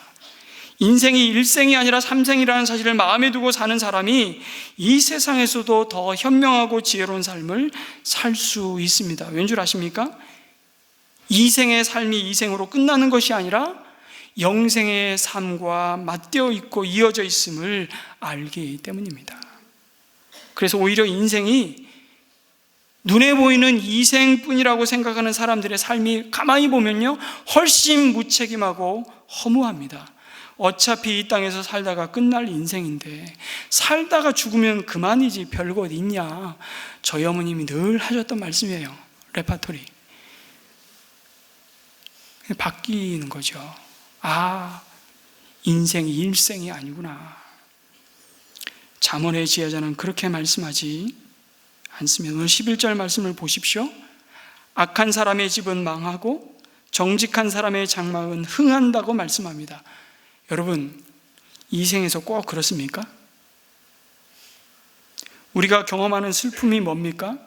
인생이 일생이 아니라 삼생이라는 사실을 마음에 두고 사는 사람이 이 세상에서도 더 현명하고 지혜로운 삶을 살 수 있습니다. 왠 줄 아십니까? 이생의 삶이 이생으로 끝나는 것이 아니라 영생의 삶과 맞대어 있고 이어져 있음을 알기 때문입니다. 그래서 오히려 인생이 눈에 보이는 이생뿐이라고 생각하는 사람들의 삶이 가만히 보면요, 훨씬 무책임하고 허무합니다. 어차피 이 땅에서 살다가 끝날 인생인데 살다가 죽으면 그만이지 별것 있냐. 저희 어머님이 늘 하셨던 말씀이에요. 레파토리 바뀌는 거죠. 아, 인생이 일생이 아니구나. 잠언의 지혜자는 그렇게 말씀하지 않습니다. 오늘 11절 말씀을 보십시오. 악한 사람의 집은 망하고 정직한 사람의 장막은 흥한다고 말씀합니다. 여러분, 이 생에서 꼭 그렇습니까? 우리가 경험하는 슬픔이 뭡니까?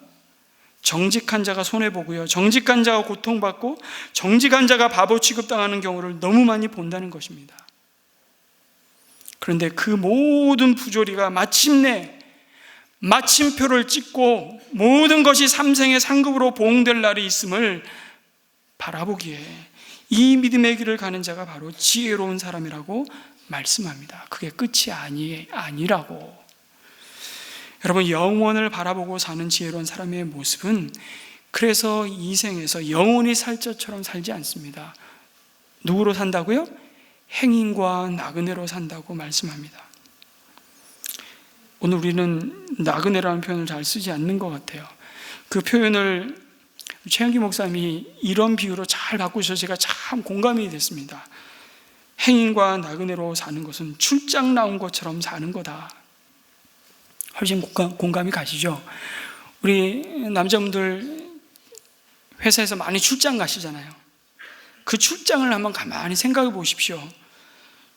정직한 자가 손해보고요, 정직한 자가 고통받고 정직한 자가 바보 취급당하는 경우를 너무 많이 본다는 것입니다. 그런데 그 모든 부조리가 마침내 마침표를 찍고 모든 것이 삼생의 상급으로 보응될 날이 있음을 바라보기에 이 믿음의 길을 가는 자가 바로 지혜로운 사람이라고 말씀합니다. 그게 끝이 아니라고. 여러분, 영원을 바라보고 사는 지혜로운 사람의 모습은 그래서 이 생에서 영원히 살 자처럼 살지 않습니다. 누구로 산다고요? 행인과 나그네로 산다고 말씀합니다. 오늘 우리는 나그네라는 표현을 잘 쓰지 않는 것 같아요. 그 표현을 최영기 목사님이 이런 비유로 잘 바꾸셔서 제가 참 공감이 됐습니다. 행인과 나그네로 사는 것은 출장 나온 것처럼 사는 거다. 훨씬 공감이 가시죠? 우리 남자분들 회사에서 많이 출장 가시잖아요. 그 출장을 한번 가만히 생각해 보십시오.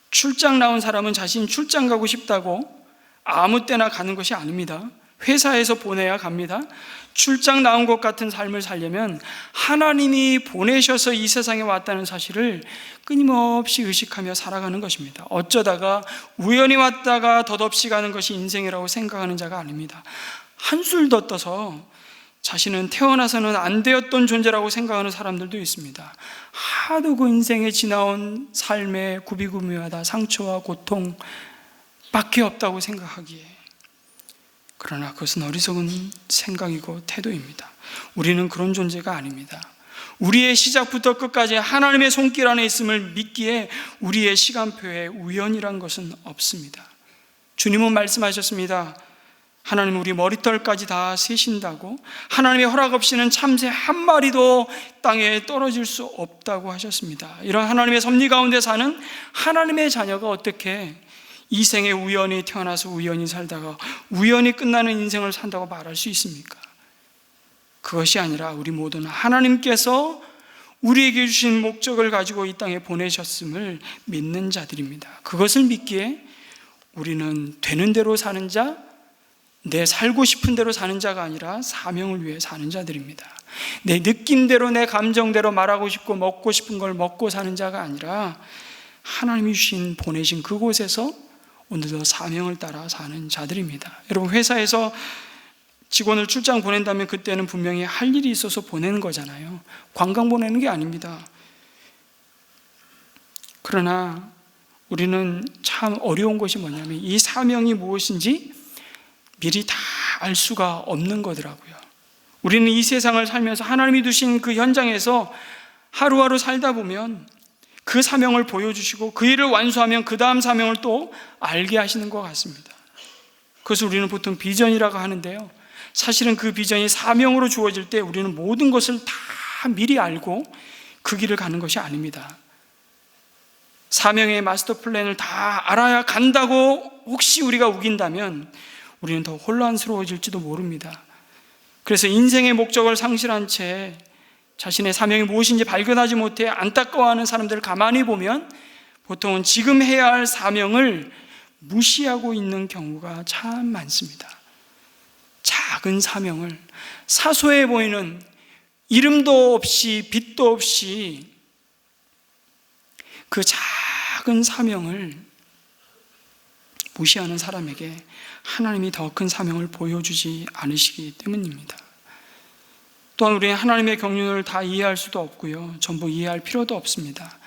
출장 나온 사람은 자신 출장 가고 싶다고 아무 때나 가는 것이 아닙니다. 회사에서 보내야 갑니다. 출장 나온 것 같은 삶을 살려면 하나님이 보내셔서 이 세상에 왔다는 사실을 끊임없이 의식하며 살아가는 것입니다. 어쩌다가 우연히 왔다가 덧없이 가는 것이 인생이라고 생각하는 자가 아닙니다. 한술 더 떠서 자신은 태어나서는 안 되었던 존재라고 생각하는 사람들도 있습니다. 하도 그 인생에 지나온 삶의 구비구비마다 상처와 고통 밖에 없다고 생각하기에, 그러나 그것은 어리석은 생각이고 태도입니다. 우리는 그런 존재가 아닙니다. 우리의 시작부터 끝까지 하나님의 손길 안에 있음을 믿기에 우리의 시간표에 우연이란 것은 없습니다. 주님은 말씀하셨습니다. 하나님은 우리 머리털까지 다 세신다고, 하나님의 허락 없이는 참새 한 마리도 땅에 떨어질 수 없다고 하셨습니다. 이런 하나님의 섭리 가운데 사는 하나님의 자녀가 어떻게 이 생에 우연히 태어나서 우연히 살다가 우연히 끝나는 인생을 산다고 말할 수 있습니까? 그것이 아니라 우리 모두는 하나님께서 우리에게 주신 목적을 가지고 이 땅에 보내셨음을 믿는 자들입니다. 그것을 믿기에 우리는 되는 대로 사는 자, 내 살고 싶은 대로 사는 자가 아니라 사명을 위해 사는 자들입니다. 내 느낌대로, 내 감정대로 말하고 싶고 먹고 싶은 걸 먹고 사는 자가 아니라 하나님이 주신 보내신 그곳에서 오늘도 사명을 따라 사는 자들입니다. 여러분, 회사에서 직원을 출장 보낸다면 그때는 분명히 할 일이 있어서 보내는 거잖아요. 관광 보내는 게 아닙니다. 그러나 우리는 참 어려운 것이 뭐냐면 이 사명이 무엇인지 미리 다 알 수가 없는 거더라고요. 우리는 이 세상을 살면서 하나님이 두신 그 현장에서 하루하루 살다 보면 그 사명을 보여주시고 그 일을 완수하면 그 다음 사명을 또 알게 하시는 것 같습니다. 그것을 우리는 보통 비전이라고 하는데요, 사실은 그 비전이 사명으로 주어질 때 우리는 모든 것을 다 미리 알고 그 길을 가는 것이 아닙니다. 사명의 마스터 플랜을 다 알아야 간다고 혹시 우리가 우긴다면 우리는 더 혼란스러워질지도 모릅니다. 그래서 인생의 목적을 상실한 채 자신의 사명이 무엇인지 발견하지 못해 안타까워하는 사람들을 가만히 보면 보통은 지금 해야 할 사명을 무시하고 있는 경우가 참 많습니다. 작은 사명을, 사소해 보이는 이름도 없이 빛도 없이 그 작은 사명을 무시하는 사람에게 하나님이 더 큰 사명을 보여주지 않으시기 때문입니다. 또한 우리는 하나님의 경륜을 다 이해할 수도 없고요, 전부 이해할 필요도 없습니다.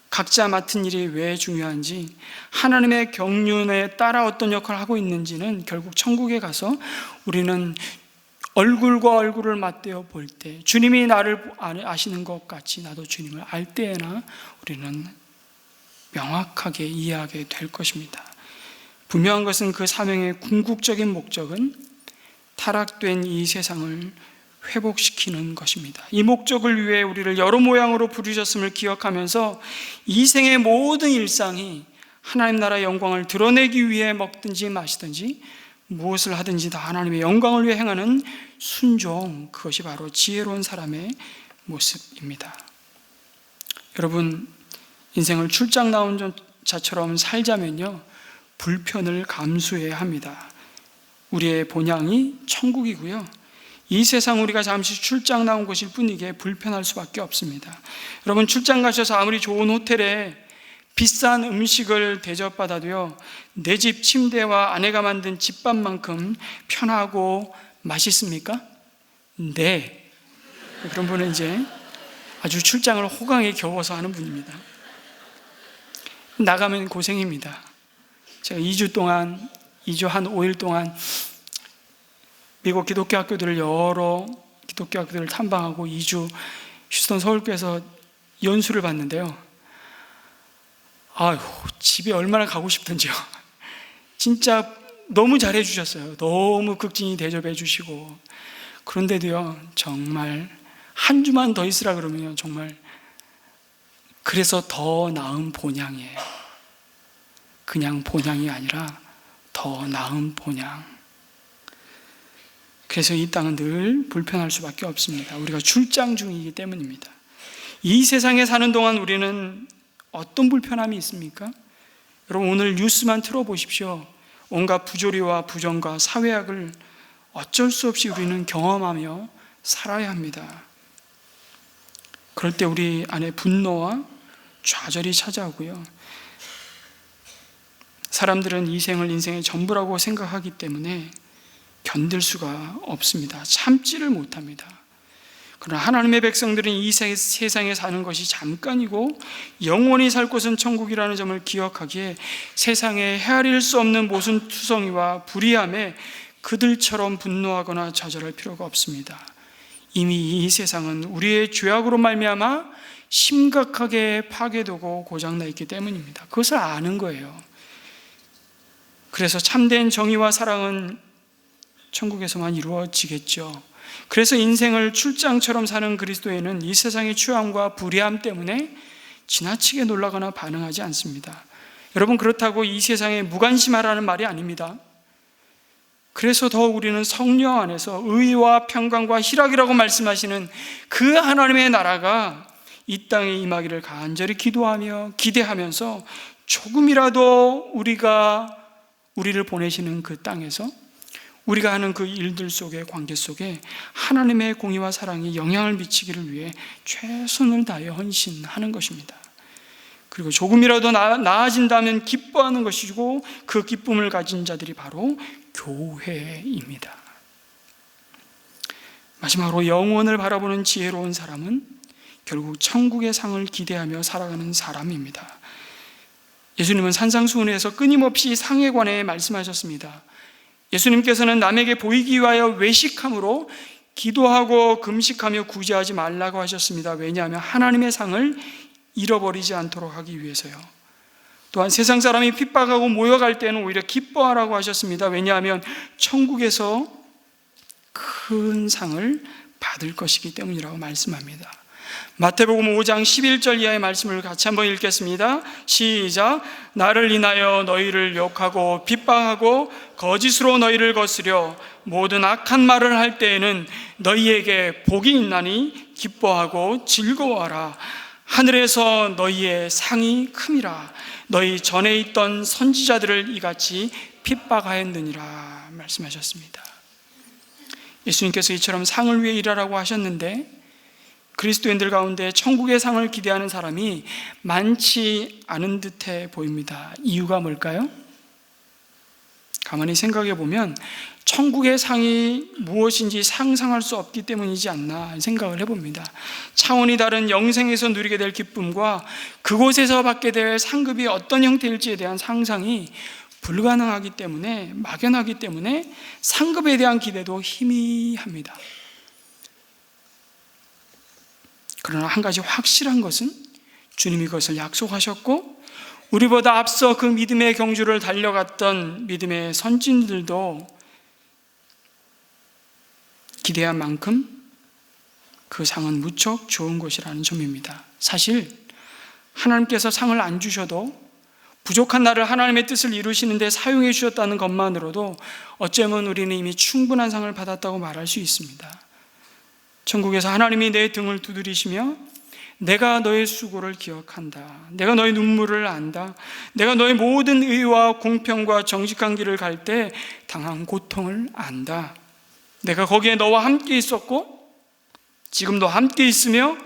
각자 맡은 일이 왜 중요한지, 하나님의 경륜에 따라 어떤 역할을 하고 있는지는 결국 천국에 가서 우리는 얼굴과 얼굴을 맞대어 볼 때, 주님이 나를 아시는 것 같이 나도 주님을 알 때에나 우리는 명확하게 이해하게 될 것입니다. 분명한 것은 그 사명의 궁극적인 목적은 타락된 이 세상을 회복시키는 것입니다. 이 목적을 위해 우리를 여러 모양으로 부르셨음을 기억하면서 이 생의 모든 일상이 하나님 나라의 영광을 드러내기 위해 먹든지 마시든지 무엇을 하든지 다 하나님의 영광을 위해 행하는 순종, 그것이 바로 지혜로운 사람의 모습입니다. 여러분, 인생을 출장 나온 자처럼 살자면요, 불편을 감수해야 합니다. 우리의 본향이 천국이고요, 이 세상 우리가 잠시 출장 나온 것일 뿐이기에 불편할 수밖에 없습니다. 여러분, 출장 가셔서 아무리 좋은 호텔에 비싼 음식을 대접받아도요, 내 집 침대와 아내가 만든 집밥만큼 편하고 맛있습니까? 네. 그런 분은 이제 아주 출장을 호강에 겨워서 하는 분입니다. 나가면 고생입니다. 제가 2주 한 5일 동안 미국 기독교 학교들을 여러 기독교 학교들을 탐방하고 2주 휴스턴 서울교회에서 연수를 받는데요, 아유, 집에 얼마나 가고 싶던지요. 진짜 너무 잘해 주셨어요. 너무 극진히 대접해 주시고. 그런데도요, 정말 한 주만 더 있으라 그러면요, 정말 그래서 더 나은 본향이에요. 그냥 본향이 아니라 더 나은 본향. 그래서 이 땅은 늘 불편할 수밖에 없습니다. 우리가 출장 중이기 때문입니다. 이 세상에 사는 동안 우리는 어떤 불편함이 있습니까? 여러분, 오늘 뉴스만 틀어보십시오. 온갖 부조리와 부정과 사회악을 어쩔 수 없이 우리는 경험하며 살아야 합니다. 그럴 때 우리 안에 분노와 좌절이 찾아오고요, 사람들은 이 생을 인생의 전부라고 생각하기 때문에 견딜 수가 없습니다. 참지를 못합니다. 그러나 하나님의 백성들은 이 세상에 사는 것이 잠깐이고 영원히 살 곳은 천국이라는 점을 기억하기에 세상에 헤아릴 수 없는 모순투성이와 불의함에 그들처럼 분노하거나 좌절할 필요가 없습니다. 이미 이 세상은 우리의 죄악으로 말미암아 심각하게 파괴되고 고장나 있기 때문입니다. 그것을 아는 거예요. 그래서 참된 정의와 사랑은 천국에서만 이루어지겠죠. 그래서 인생을 출장처럼 사는 그리스도인은 이 세상의 추함과 불의함 때문에 지나치게 놀라거나 반응하지 않습니다. 여러분, 그렇다고 이 세상에 무관심하라는 말이 아닙니다. 그래서 더욱 우리는 성령 안에서 의와 평강과 희락이라고 말씀하시는 그 하나님의 나라가 이 땅에 임하기를 간절히 기도하며 기대하면서 조금이라도 우리를 보내시는 그 땅에서 우리가 하는 그 일들 속에, 관계 속에 하나님의 공의와 사랑이 영향을 미치기를 위해 최선을 다해 헌신하는 것입니다. 그리고 조금이라도 나아진다면 기뻐하는 것이고, 그 기쁨을 가진 자들이 바로 교회입니다. 마지막으로 영원을 바라보는 지혜로운 사람은 결국 천국의 상을 기대하며 살아가는 사람입니다. 예수님은 산상수훈에서 끊임없이 상에 관해 말씀하셨습니다. 예수님께서는 남에게 보이기 위하여 외식함으로 기도하고 금식하며 구제하지 말라고 하셨습니다. 왜냐하면 하나님의 상을 잃어버리지 않도록 하기 위해서요. 또한 세상 사람이 핍박하고 모여갈 때는 오히려 기뻐하라고 하셨습니다. 왜냐하면 천국에서 큰 상을 받을 것이기 때문이라고 말씀합니다. 마태복음 5장 11절 이하의 말씀을 같이 한번 읽겠습니다. 시작. 나를 인하여 너희를 욕하고 핍박하고 거짓으로 너희를 거스려 모든 악한 말을 할 때에는 너희에게 복이 있나니 기뻐하고 즐거워하라. 하늘에서 너희의 상이 큼이라. 너희 전에 있던 선지자들을 이같이 핍박하였느니라 말씀하셨습니다. 예수님께서 이처럼 상을 위해 일하라고 하셨는데, 그리스도인들 가운데 천국의 상을 기대하는 사람이 많지 않은 듯해 보입니다. 이유가 뭘까요? 가만히 생각해 보면 천국의 상이 무엇인지 상상할 수 없기 때문이지 않나 생각을 해봅니다. 차원이 다른 영생에서 누리게 될 기쁨과 그곳에서 받게 될 상급이 어떤 형태일지에 대한 상상이 불가능하기 때문에, 막연하기 때문에 상급에 대한 기대도 희미합니다. 그러나 한 가지 확실한 것은 주님이 그것을 약속하셨고, 우리보다 앞서 그 믿음의 경주를 달려갔던 믿음의 선진들도 기대한 만큼 그 상은 무척 좋은 것이라는 점입니다. 사실 하나님께서 상을 안 주셔도 부족한 나를 하나님의 뜻을 이루시는 데 사용해 주셨다는 것만으로도 어쩌면 우리는 이미 충분한 상을 받았다고 말할 수 있습니다. 천국에서 하나님이 내 등을 두드리시며 내가 너의 수고를 기억한다. 내가 너의 눈물을 안다. 내가 너의 모든 의와 공평과 정직한 길을 갈 때 당한 고통을 안다. 내가 거기에 너와 함께 있었고 지금도 함께 있으며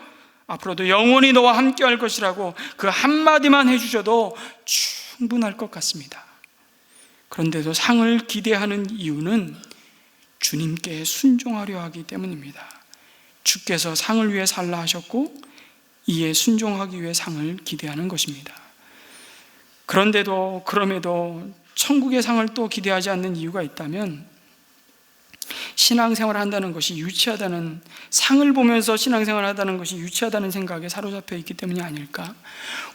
앞으로도 영원히 너와 함께 할 것이라고 그 한마디만 해주셔도 충분할 것 같습니다. 그런데도 상을 기대하는 이유는 주님께 순종하려 하기 때문입니다. 주께서 상을 위해 살라 하셨고 이에 순종하기 위해 상을 기대하는 것입니다. 그럼에도 천국의 상을 또 기대하지 않는 이유가 있다면 신앙생활을 한다는 것이 유치하다는, 상을 보면서 신앙생활을 한다는 것이 유치하다는 생각에 사로잡혀 있기 때문이 아닐까?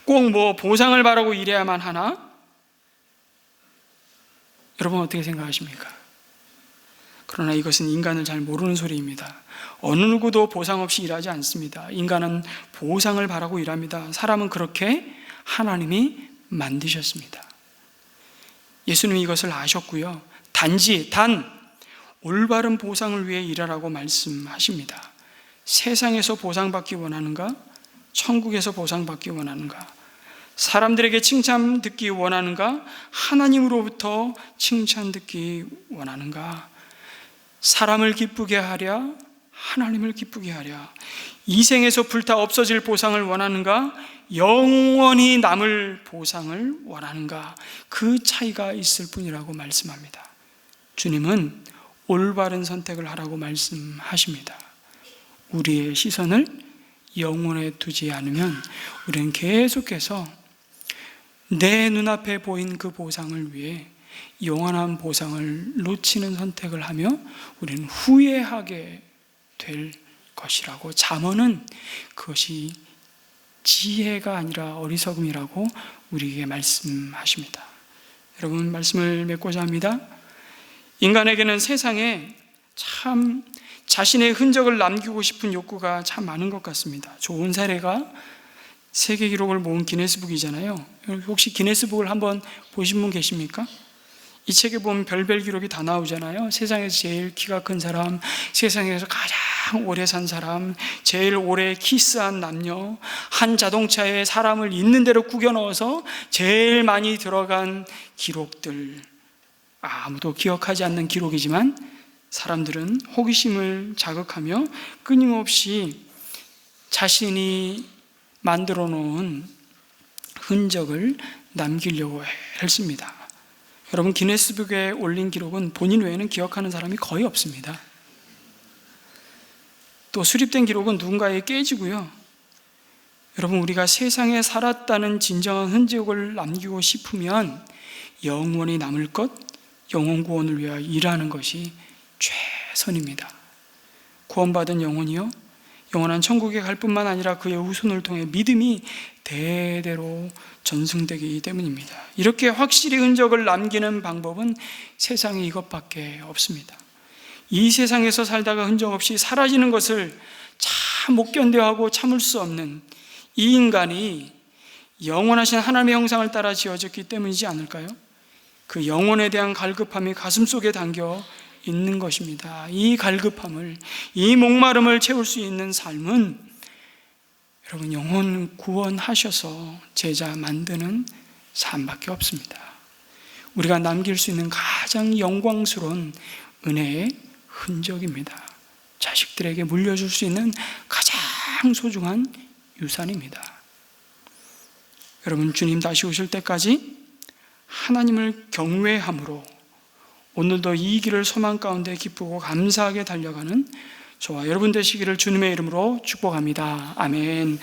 꼭 보상을 바라고 일해야만 하나? 여러분 어떻게 생각하십니까? 그러나 이것은 인간을 잘 모르는 소리입니다. 어느 누구도 보상 없이 일하지 않습니다. 인간은 보상을 바라고 일합니다. 사람은 그렇게 하나님이 만드셨습니다. 예수님이 이것을 아셨고요. 단 올바른 보상을 위해 일하라고 말씀하십니다. 세상에서 보상받기 원하는가? 천국에서 보상받기 원하는가? 사람들에게 칭찬 듣기 원하는가? 하나님으로부터 칭찬 듣기 원하는가? 사람을 기쁘게 하랴? 하나님을 기쁘게 하랴? 이 생에서 불타 없어질 보상을 원하는가? 영원히 남을 보상을 원하는가? 그 차이가 있을 뿐이라고 말씀합니다. 주님은 올바른 선택을 하라고 말씀하십니다. 우리의 시선을 영혼에 두지 않으면 우리는 계속해서 내 눈앞에 보인 그 보상을 위해 영원한 보상을 놓치는 선택을 하며 우리는 후회하게 될 것이라고, 잠언은 그것이 지혜가 아니라 어리석음이라고 우리에게 말씀하십니다. 여러분, 말씀을 맺고자 합니다. 인간에게는 세상에 참 자신의 흔적을 남기고 싶은 욕구가 참 많은 것 같습니다. 좋은 사례가 세계 기록을 모은 기네스북이잖아요. 혹시 기네스북을 한번 보신 분 계십니까? 이 책에 보면 별별 기록이 다 나오잖아요. 세상에서 제일 키가 큰 사람, 세상에서 가장 오래 산 사람, 제일 오래 키스한 남녀, 한 자동차에 사람을 있는 대로 구겨 넣어서 제일 많이 들어간 기록들, 아무도 기억하지 않는 기록이지만 사람들은 호기심을 자극하며 끊임없이 자신이 만들어 놓은 흔적을 남기려고 했습니다. 여러분, 기네스북에 올린 기록은 본인 외에는 기억하는 사람이 거의 없습니다. 또 수립된 기록은 누군가에 깨지고요. 여러분, 우리가 세상에 살았다는 진정한 흔적을 남기고 싶으면 영원히 남을 것, 영혼 구원을 위하여 일하는 것이 최선입니다. 구원받은 영혼이요, 영원한 천국에 갈 뿐만 아니라 그의 후손을 통해 믿음이 대대로 전승되기 때문입니다. 이렇게 확실히 흔적을 남기는 방법은 세상에 이것밖에 없습니다. 이 세상에서 살다가 흔적 없이 사라지는 것을 참 못 견뎌하고 참을 수 없는 이 인간이 영원하신 하나님의 형상을 따라 지어졌기 때문이지 않을까요? 그 영혼에 대한 갈급함이 가슴속에 담겨 있는 것입니다. 이 갈급함을, 이 목마름을 채울 수 있는 삶은 여러분, 영혼 구원하셔서 제자 만드는 삶밖에 없습니다. 우리가 남길 수 있는 가장 영광스러운 은혜의 흔적입니다. 자식들에게 물려줄 수 있는 가장 소중한 유산입니다. 여러분, 주님 다시 오실 때까지 하나님을 경외함으로 오늘도 이 길을 소망 가운데 기쁘고 감사하게 달려가는 저와 여러분 되시기를 주님의 이름으로 축복합니다. 아멘.